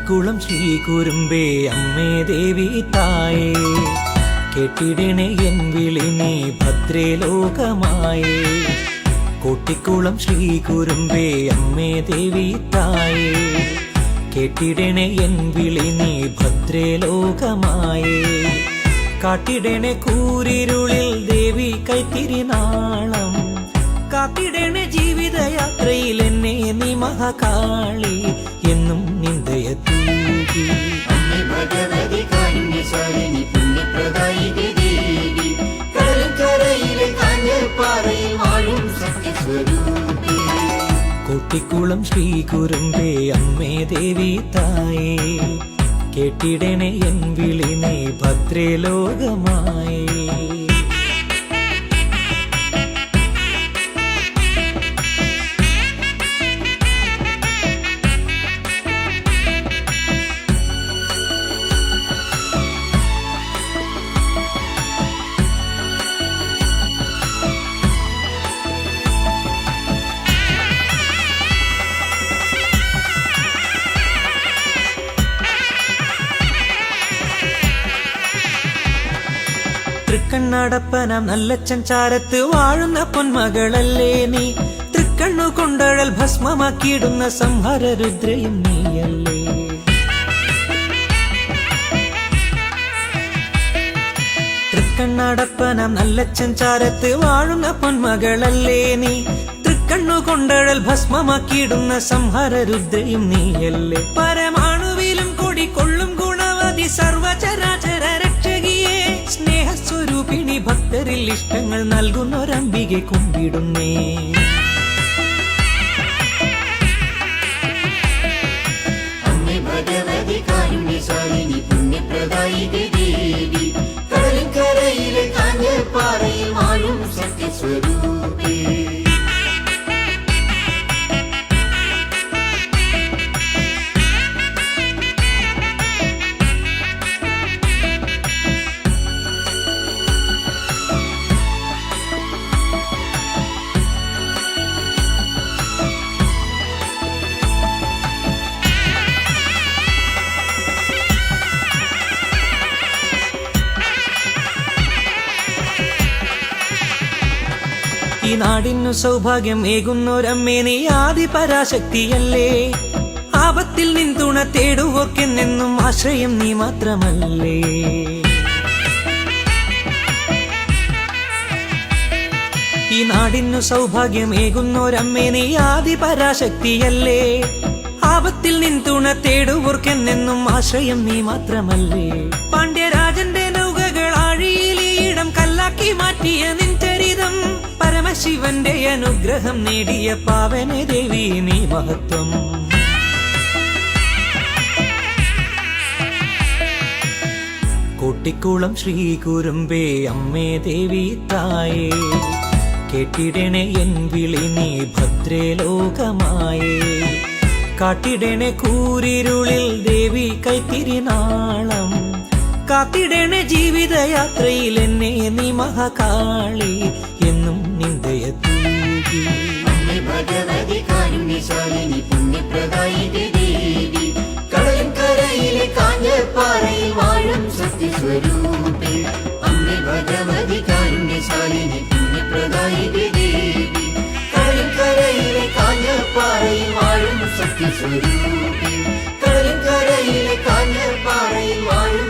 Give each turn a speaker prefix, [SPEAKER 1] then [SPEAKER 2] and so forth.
[SPEAKER 1] കോട്ടിക്കുളം ശ്രീ കുരുമ്പേ അമ്മേ ദേവി തായേ, കേട്ടിടണേ എൻ വിളി നീ ഭദ്രേ ലോകമായേ. കോട്ടിക്കുളം ശ്രീ കുരുമ്പേ അമ്മേ ദേവി തായേ, കേട്ടിടണേ എൻ വിളി നീ ഭദ്രേ ലോകമായേ. കാട്ടിടണേ കൂരിരുളിൽ ദേവി കൈത്തിരിനാളം, കാത്തിടണേ ജീവിതയാത്രയിൽ എന്നെ നീ മഹാകാളി, എന്നും നിന്ദയ തൂകി. കോട്ടിക്കുളം ശ്രീ കുരുമ്പേ അമ്മേ ദേവി തായേ, കേട്ടിടണേ എൻ വിളി നീ ഭദ്രേ ലോകമായേ. തൃക്കണ്ണടപ്പനാം നല്ലച്ചൻ ചാരത്ത് വാഴുന്ന പൊന്മകളല്ലേ നീ, തൃക്കണ്ണു കൊണ്ടഴൽ ഭസ്മമാക്കിയിടുന്ന സംഹാരരുദ്രയും നീയല്ലേ. തൃക്കണ്ണടപ്പനാം നല്ലച്ചൻ ചാരത്ത് വാഴുന്ന പൊന്മകളല്ലേ നീ, തൃക്കണ്ണു കൊണ്ടഴൽ ഭസ്മമാക്കിയിടുന്ന സംഹാരരുദ്രയും നീയല്ലേ. പരമാണുവിലും കൊടികൊള്ളും ഗുണവതി സർവചരാചര രക്ഷകിയെ, സ്നേഹസ്വരൂപിണി ഭക്തരിൽ ഇഷ്ടങ്ങൾ നൽകുന്നൊരംബികെ കുമ്പിടുന്നേ.
[SPEAKER 2] അമ്മേ ഭഗവതി കാരുണ്യശാലിനി പുണ്യപ്രദായികേ ദേവി, കടലിൻകരയിലെ കാഞ്ഞപ്പാറയിൽ വാഴും സത്യസ്വരൂപേ.
[SPEAKER 1] ഈ നാടിനു സൗഭാഗ്യം ഏകുന്നൊരമ്മേ നീ ആദിപരാശക്തിയല്ലേ, ആപത്തിൽ നിൻ തുണ തേടുവോർക്കെന്നെന്നും ആശ്രയം നീ മാത്രമല്ലേ. ഈ നാടിനു സൗഭാഗ്യം ഏകുന്നൊരമ്മേ നീ ആദിപരാശക്തിയല്ലേ, ആപത്തിൽ നിൻ തുണ തേടുവോർക്കെന്നെന്നും ആശ്രയം നീ മാത്രമല്ലേ. പാണ്ഡ്യരാജന്റെ നൗകകൾ ആഴിയിലിടം കല്ലാക്കി മാറ്റിയ നിൻ ചരിതം, പരമശിവന്റെ അനുഗ്രഹം നേടിയ പാവന ദേവി നീ മഹത്വം. കോട്ടിക്കുളം ശ്രീ കുരുമ്പേ അമ്മേ ദേവി തായേ, കേട്ടിടണേ എൻ വിളി നീ ഭദ്രേ ലോകമായേ. കാട്ടിടണേ കൂരിരുളിൽ ദേവി കൈത്തിരിനാളം, കാത്തിടണേ ജീവിതയാത്രയിൽ എന്നെ നീ മഹാകാളി, എന്നും നിന്ദയ തൂകി.
[SPEAKER 2] അമ്മേ ഭഗവതി കാരുണ്യശാലിനി പുണ്യപ്രദായികേ ദേവി, കടലിൻകരയിലെ കാഞ്ഞപ്പാറയിൽ വാഴും സത്യസ്വരൂപേ. അമ്മേ ഭഗവതി കാരുണ്യശാലിനി പുണ്യപ്രദായികേ ദേവി, കടലിൻകരയിലെ കാഞ്ഞപ്പാറയിൽ വാഴും സത്യസ്വരൂപേ. കടലിൻകരയിലെ കാഞ്ഞപ്പാറയിൽ വാഴും